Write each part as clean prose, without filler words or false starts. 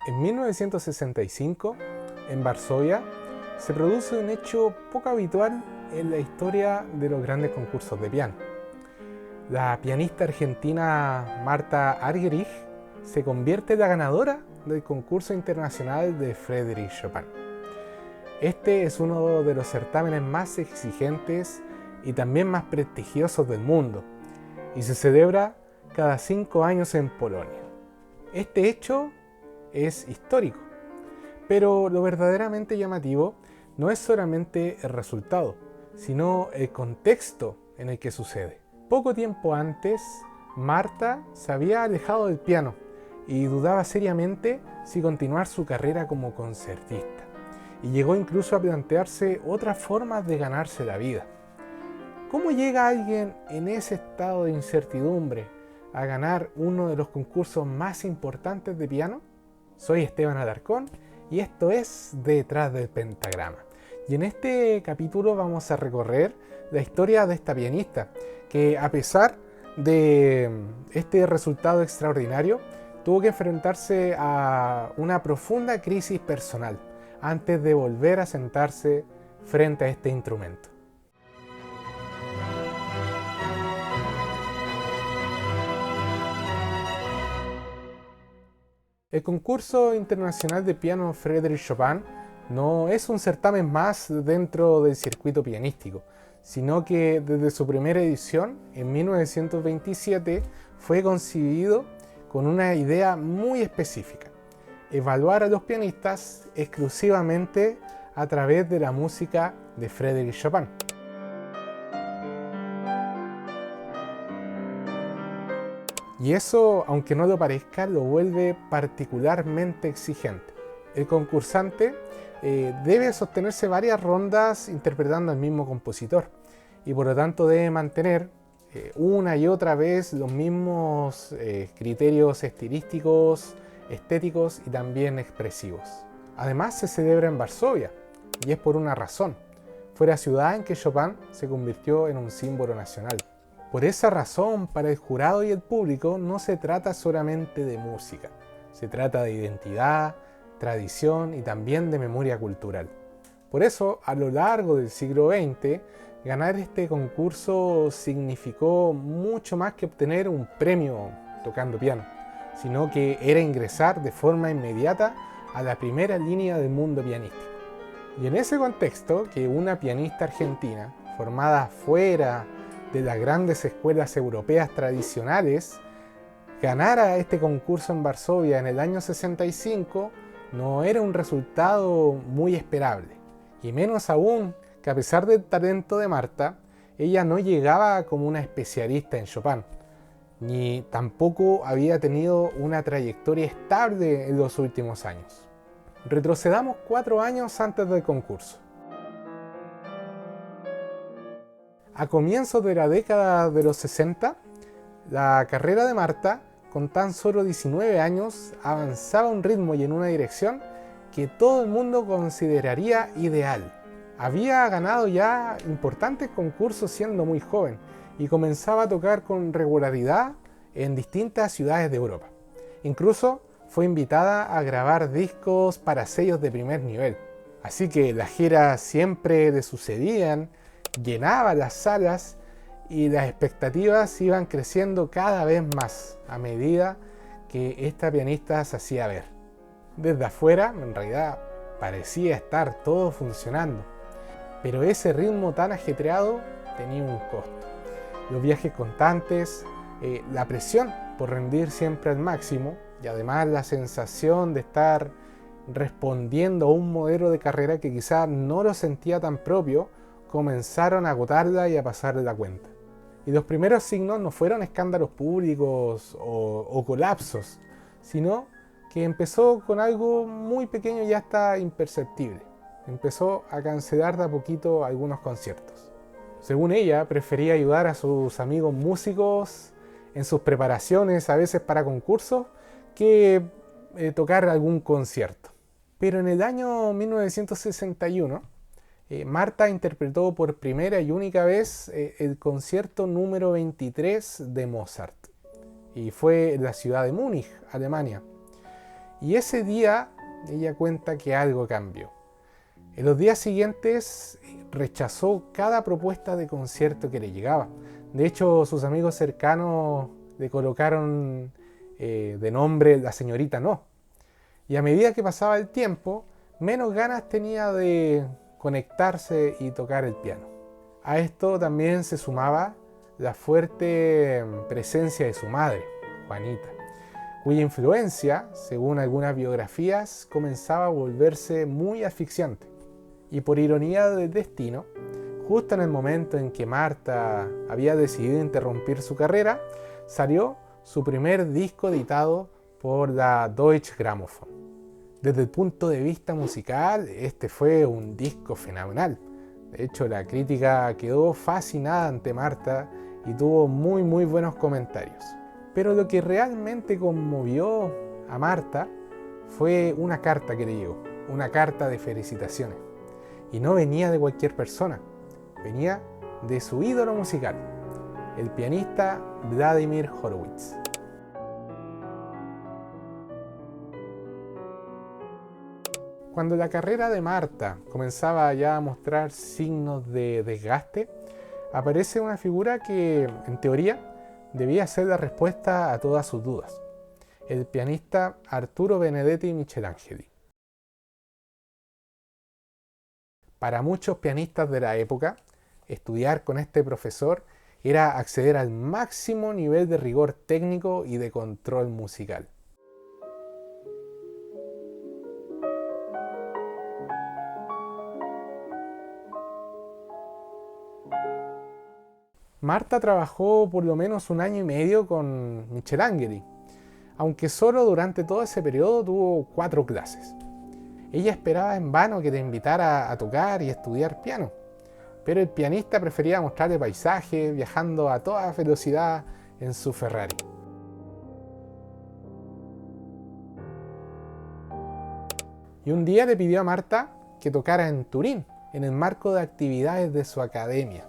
En 1965, en Varsovia, se produce un hecho poco habitual en la historia de los grandes concursos de piano. La pianista argentina Marta Argerich se convierte en la ganadora del concurso internacional de Frédéric Chopin. Este es uno de los certámenes más exigentes y también más prestigiosos del mundo, y se celebra cada 5 años en Polonia. Este hecho es histórico, pero lo verdaderamente llamativo no es solamente el resultado, sino el contexto en el que sucede. Poco tiempo antes, Marta se había alejado del piano y dudaba seriamente si continuar su carrera como concertista, y llegó incluso a plantearse otras formas de ganarse la vida. ¿Cómo llega alguien en ese estado de incertidumbre a ganar uno de los concursos más importantes de piano? Soy Esteban Alarcón y esto es Detrás del Pentagrama. Y en este capítulo vamos a recorrer la historia de esta pianista que, a pesar de este resultado extraordinario, tuvo que enfrentarse a una profunda crisis personal antes de volver a sentarse frente a este instrumento. El concurso internacional de piano Frédéric Chopin no es un certamen más dentro del circuito pianístico, sino que desde su primera edición, en 1927, fue concebido con una idea muy específica: evaluar a los pianistas exclusivamente a través de la música de Frédéric Chopin. Y eso, aunque no lo parezca, lo vuelve particularmente exigente. El concursante debe sostenerse varias rondas interpretando al mismo compositor, y por lo tanto debe mantener una y otra vez los mismos criterios estilísticos, estéticos y también expresivos. Además, se celebra en Varsovia, y es por una razón: fue la ciudad en que Chopin se convirtió en un símbolo nacional. Por esa razón, para el jurado y el público no se trata solamente de música, se trata de identidad, tradición y también de memoria cultural. Por eso, a lo largo del siglo XX, ganar este concurso significó mucho más que obtener un premio tocando piano, sino que era ingresar de forma inmediata a la primera línea del mundo pianístico. Y en ese contexto, que una pianista argentina, formada fuera de las grandes escuelas europeas tradicionales, ganara este concurso en Varsovia en el año 65, no era un resultado muy esperable. Y menos aún que, a pesar del talento de Marta, ella no llegaba como una especialista en Chopin, ni tampoco había tenido una trayectoria estable en los últimos años. Retrocedamos 4 años antes del concurso. A comienzos de la década de los 60, la carrera de Marta, con tan solo 19 años, avanzaba a un ritmo y en una dirección que todo el mundo consideraría ideal. Había ganado ya importantes concursos siendo muy joven y comenzaba a tocar con regularidad en distintas ciudades de Europa. Incluso fue invitada a grabar discos para sellos de primer nivel. Así que las giras siempre le sucedían, llenaba las salas y las expectativas iban creciendo cada vez más a medida que esta pianista se hacía ver. Desde afuera, en realidad, parecía estar todo funcionando, pero ese ritmo tan ajetreado tenía un costo. Los viajes constantes, la presión por rendir siempre al máximo y además la sensación de estar respondiendo a un modelo de carrera que quizás no lo sentía tan propio, comenzaron a agotarla y a pasarle la cuenta. Y los primeros signos no fueron escándalos públicos o colapsos, sino que empezó con algo muy pequeño y hasta imperceptible. Empezó a cancelar de a poquito algunos conciertos. Según ella, prefería ayudar a sus amigos músicos en sus preparaciones, a veces para concursos, que tocar algún concierto. Pero en el año 1961, Marta interpretó por primera y única vez el concierto número 23 de Mozart, y fue en la ciudad de Múnich, Alemania. Y ese día ella cuenta que algo cambió. En los días siguientes rechazó cada propuesta de concierto que le llegaba. De hecho, sus amigos cercanos le colocaron de nombre la señorita No. Y a medida que pasaba el tiempo, menos ganas tenía de conectarse y tocar el piano. A esto también se sumaba la fuerte presencia de su madre, Juanita, cuya influencia, según algunas biografías, comenzaba a volverse muy asfixiante. Y por ironía del destino, justo en el momento en que Marta había decidido interrumpir su carrera, salió su primer disco editado por la Deutsche Grammophon. Desde el punto de vista musical, este fue un disco fenomenal. De hecho, la crítica quedó fascinada ante Marta y tuvo muy buenos comentarios. Pero lo que realmente conmovió a Marta fue una carta que le llegó, una carta de felicitaciones. Y no venía de cualquier persona, venía de su ídolo musical, el pianista Vladimir Horowitz. Cuando la carrera de Marta comenzaba ya a mostrar signos de desgaste, aparece una figura que, en teoría, debía ser la respuesta a todas sus dudas: el pianista Arturo Benedetti Michelangeli. Para muchos pianistas de la época, estudiar con este profesor era acceder al máximo nivel de rigor técnico y de control musical. Marta trabajó por lo menos 1 año y medio con Michelangeli, aunque solo durante todo ese periodo tuvo 4 clases. Ella esperaba en vano que te invitara a tocar y estudiar piano, pero el pianista prefería mostrarle paisajes viajando a toda velocidad en su Ferrari. Y un día le pidió a Marta que tocara en Turín, en el marco de actividades de su academia.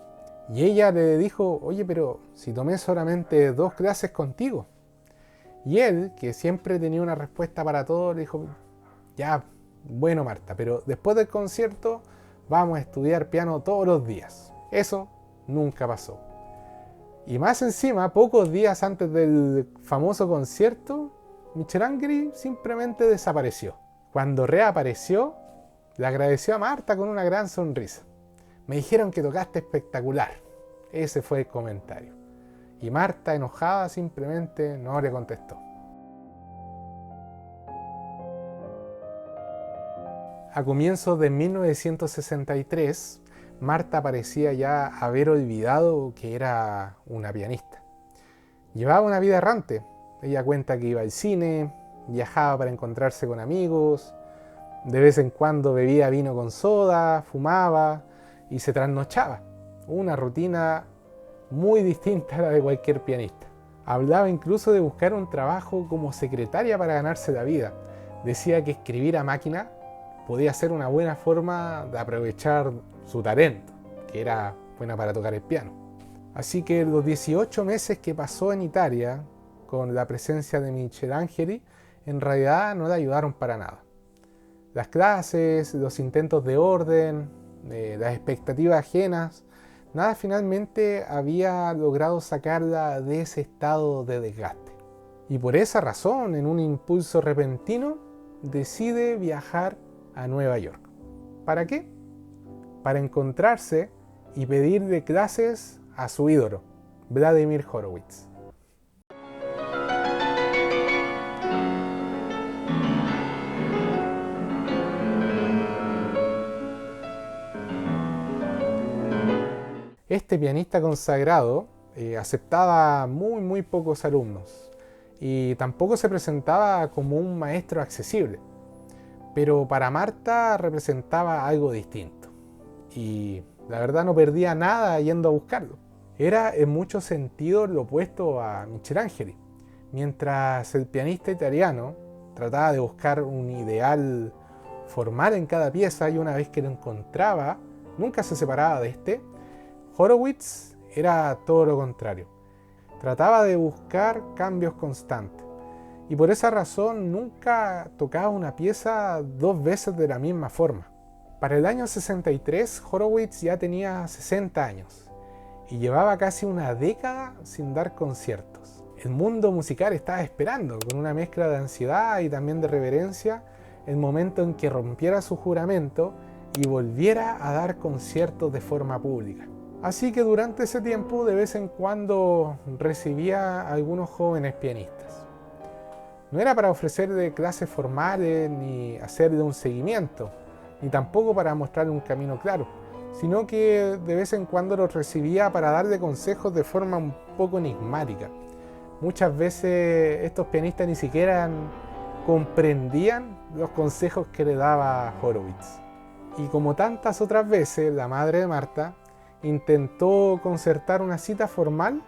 Y ella le dijo: oye, pero si tomé solamente 2 clases contigo. Y él, que siempre tenía una respuesta para todo, le dijo: ya, bueno Marta, pero después del concierto vamos a estudiar piano todos los días. Eso nunca pasó. Y más encima, pocos días antes del famoso concierto, Michelangeli simplemente desapareció. Cuando reapareció, le agradeció a Marta con una gran sonrisa. Me dijeron que tocaste espectacular. Ese fue el comentario. Y Marta, enojada, simplemente no le contestó. A comienzos de 1963, Marta parecía ya haber olvidado que era una pianista. Llevaba una vida errante. Ella cuenta que iba al cine, viajaba para encontrarse con amigos, de vez en cuando bebía vino con soda, fumaba y se trasnochaba. Una rutina muy distinta a la de cualquier pianista. Hablaba incluso de buscar un trabajo como secretaria para ganarse la vida. Decía que escribir a máquina podía ser una buena forma de aprovechar su talento, que era buena para tocar el piano. Así que los 18 meses que pasó en Italia con la presencia de Michelangeli en realidad no le ayudaron para nada. Las clases, los intentos de orden, las expectativas ajenas, nada finalmente había logrado sacarla de ese estado de desgaste. Y por esa razón, en un impulso repentino, decide viajar a Nueva York. ¿Para qué? Para encontrarse y pedirle clases a su ídolo, Vladimir Horowitz. Este pianista consagrado aceptaba muy pocos alumnos y tampoco se presentaba como un maestro accesible. Pero para Marta representaba algo distinto y la verdad no perdía nada yendo a buscarlo. Era en muchos sentidos lo opuesto a Michelangeli. Mientras el pianista italiano trataba de buscar un ideal formal en cada pieza y una vez que lo encontraba, nunca se separaba de este, Horowitz era todo lo contrario. Trataba de buscar cambios constantes y por esa razón nunca tocaba una pieza dos veces de la misma forma. Para el año 63, Horowitz ya tenía 60 años y llevaba casi una década sin dar conciertos. El mundo musical estaba esperando, con una mezcla de ansiedad y también de reverencia, el momento en que rompiera su juramento y volviera a dar conciertos de forma pública. Así que durante ese tiempo de vez en cuando recibía a algunos jóvenes pianistas. No era para ofrecerle clases formales ni hacerle un seguimiento, ni tampoco para mostrarle un camino claro, sino que de vez en cuando los recibía para darle consejos de forma un poco enigmática. Muchas veces estos pianistas ni siquiera comprendían los consejos que le daba Horowitz. Y como tantas otras veces, la madre de Marta intentó concertar una cita formal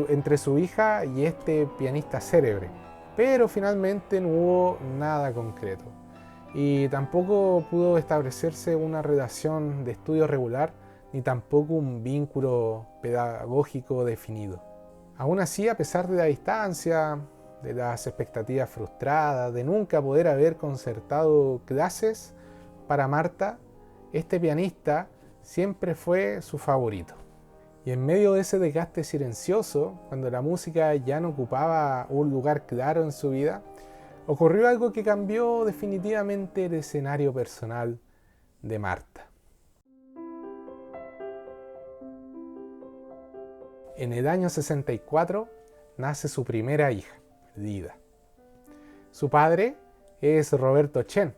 entre su hija y este pianista célebre, pero finalmente no hubo nada concreto y tampoco pudo establecerse una relación de estudio regular ni tampoco un vínculo pedagógico definido. Aún así, a pesar de la distancia, de las expectativas frustradas, de nunca poder haber concertado clases, para Marta, este pianista siempre fue su favorito. Y en medio de ese desgaste silencioso, cuando la música ya no ocupaba un lugar claro en su vida, ocurrió algo que cambió definitivamente el escenario personal de Marta. En el año 64 nace su primera hija, Lida. Su padre es Roberto Chen,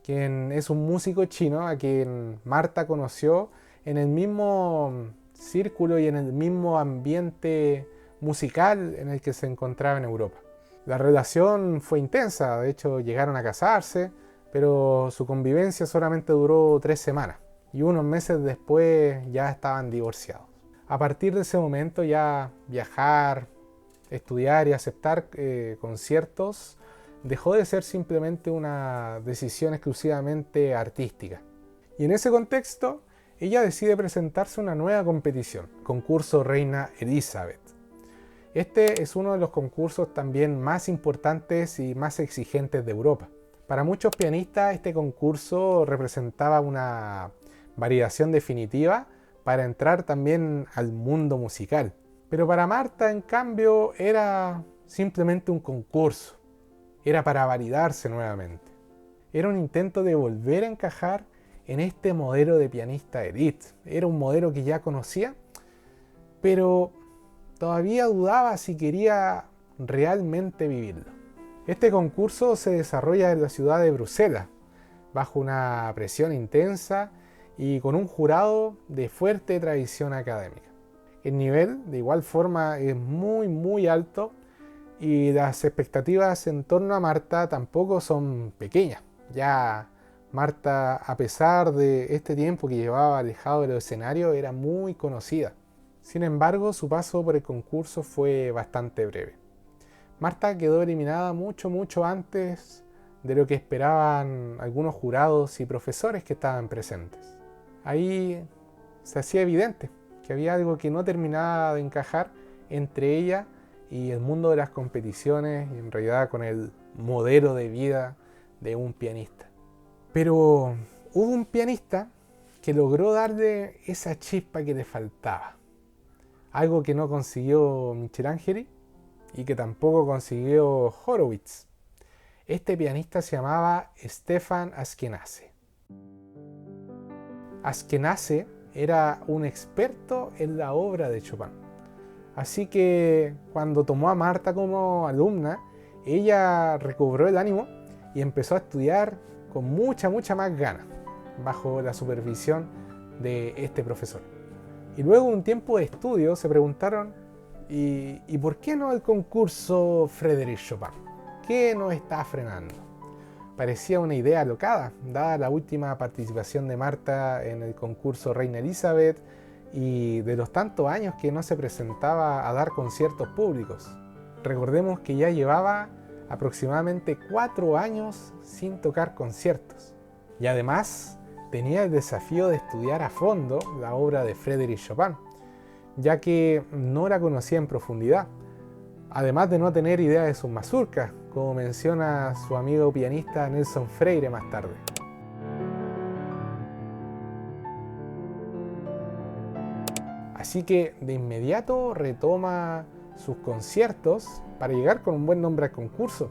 quien es un músico chino a quien Marta conoció en el mismo círculo y en el mismo ambiente musical en el que se encontraba en Europa. La relación fue intensa, de hecho llegaron a casarse, pero su convivencia solamente duró 3 semanas y unos meses después ya estaban divorciados. A partir de ese momento ya viajar, estudiar y aceptar conciertos dejó de ser simplemente una decisión exclusivamente artística. Y en ese contexto, ella decide presentarse a una nueva competición, concurso Reina Elizabeth. Este es uno de los concursos también más importantes y más exigentes de Europa. Para muchos pianistas, este concurso representaba una validación definitiva para entrar también al mundo musical. Pero para Marta, en cambio, era simplemente un concurso. Era para validarse nuevamente. Era un intento de volver a encajar en este modelo de pianista elite. Era un modelo que ya conocía, pero todavía dudaba si quería realmente vivirlo. Este concurso se desarrolla en la ciudad de Bruselas, bajo una presión intensa y con un jurado de fuerte tradición académica. El nivel, de igual forma, es muy alto y las expectativas en torno a Marta tampoco son pequeñas. Ya Marta, a pesar de este tiempo que llevaba alejado del escenario, era muy conocida. Sin embargo, su paso por el concurso fue bastante breve. Marta quedó eliminada mucho antes de lo que esperaban algunos jurados y profesores que estaban presentes. Ahí se hacía evidente que había algo que no terminaba de encajar entre ella y el mundo de las competiciones y en realidad con el modelo de vida de un pianista. Pero hubo un pianista que logró darle esa chispa que le faltaba. Algo que no consiguió Michelangelo y que tampoco consiguió Horowitz. Este pianista se llamaba Stefan Askanazy. Askanazy era un experto en la obra de Chopin. Así que cuando tomó a Marta como alumna, ella recobró el ánimo y empezó a estudiar con mucha más ganas, bajo la supervisión de este profesor. Y luego de un tiempo de estudio se preguntaron, ¿y por qué no el concurso Frédéric Chopin? ¿Qué nos está frenando? Parecía una idea alocada, dada la última participación de Marta en el concurso Reina Elizabeth y de los tantos años que no se presentaba a dar conciertos públicos. Recordemos que ya llevaba aproximadamente 4 años sin tocar conciertos. Y además tenía el desafío de estudiar a fondo la obra de Frédéric Chopin, ya que no la conocía en profundidad. además de no tener idea de sus mazurcas, como menciona su amigo pianista Nelson Freire más tarde. Así que de inmediato retoma sus conciertos para llegar con un buen nombre al concurso,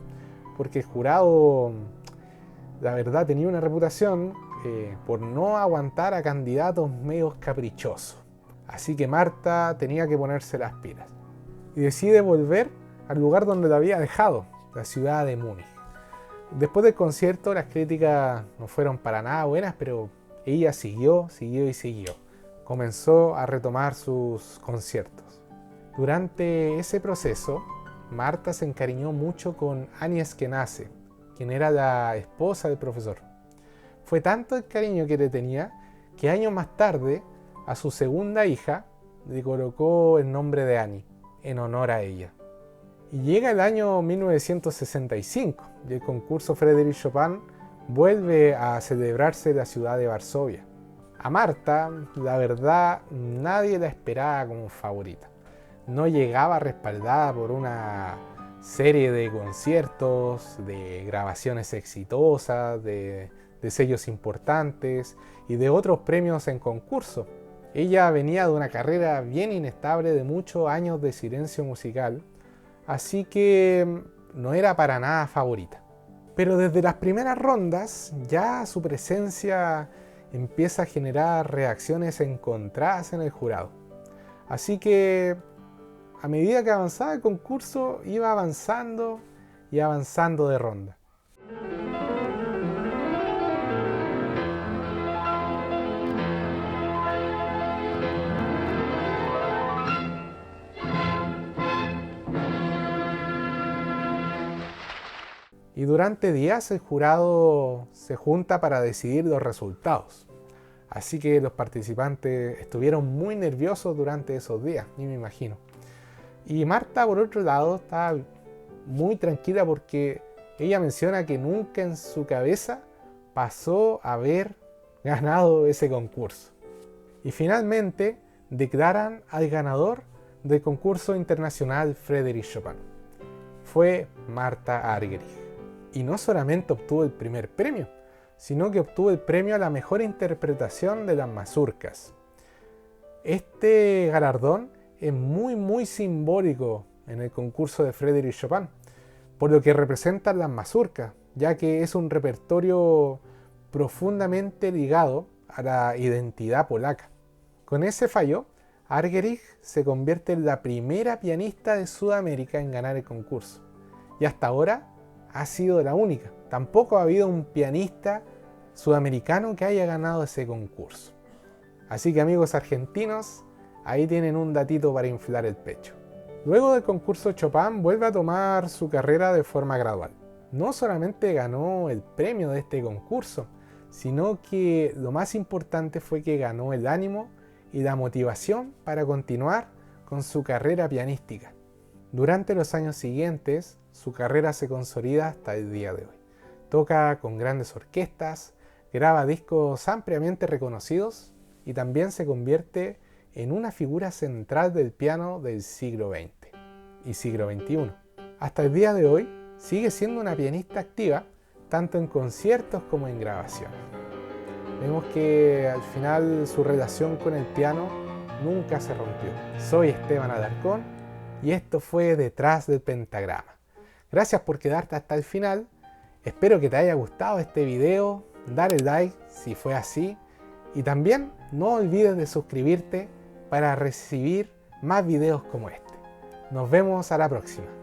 porque el jurado, la verdad, tenía una reputación por no aguantar a candidatos medios caprichosos. Así que Marta tenía que ponerse las pilas y decide volver al lugar donde la había dejado, la ciudad de Múnich. Después del concierto las críticas no fueron para nada buenas, pero ella siguió y siguió. Comenzó a retomar sus conciertos. Durante ese proceso, Marta se encariñó mucho con Annie Eskenazy, quien era la esposa del profesor. Fue tanto el cariño que le tenía que años más tarde a su segunda hija le colocó el nombre de Annie, en honor a ella. Y llega el año 1965 y el concurso Frédéric Chopin vuelve a celebrarse en la ciudad de Varsovia. A Marta, la verdad, nadie la esperaba como favorita. No llegaba respaldada por una serie de conciertos, de grabaciones exitosas, de sellos importantes y de otros premios en concurso. Ella venía de una carrera bien inestable de muchos años de silencio musical, así que no era para nada favorita. Pero desde las primeras rondas ya su presencia empieza a generar reacciones encontradas en el jurado. Así que a medida que avanzaba el concurso iba avanzando y avanzando de ronda. Y durante días el jurado se junta para decidir los resultados. Así que los participantes estuvieron muy nerviosos durante esos días, ni me imagino. Y Marta, por otro lado, estaba muy tranquila porque ella menciona que nunca en su cabeza pasó a haber ganado ese concurso. Y finalmente declaran al ganador del concurso internacional Frédéric Chopin. Fue Marta Argerich. Y no solamente obtuvo el primer premio, sino que obtuvo el premio a la mejor interpretación de las mazurcas. Este galardón es muy simbólico en el concurso de Frédéric Chopin, por lo que representan las mazurcas, ya que es un repertorio profundamente ligado a la identidad polaca. Con ese fallo, Argerich se convierte en la primera pianista de Sudamérica en ganar el concurso, y hasta ahora ha sido la única. Tampoco ha habido un pianista sudamericano que haya ganado ese concurso. Así que amigos argentinos, ahí tienen un datito para inflar el pecho. Luego del concurso Chopin vuelve a tomar su carrera de forma gradual. No solamente ganó el premio de este concurso, sino que lo más importante fue que ganó el ánimo y la motivación para continuar con su carrera pianística. Durante los años siguientes, su carrera se consolida hasta el día de hoy. Toca con grandes orquestas, graba discos ampliamente reconocidos y también se convierte en una figura central del piano del siglo XX y siglo XXI. Hasta el día de hoy sigue siendo una pianista activa, tanto en conciertos como en grabaciones. Vemos que al final su relación con el piano nunca se rompió. Soy Esteban Alarcón y esto fue Detrás del Pentagrama. Gracias por quedarte hasta el final. Espero que te haya gustado este video. Dale like si fue así. Y también no olvides de suscribirte para recibir más videos como este. Nos vemos a la próxima.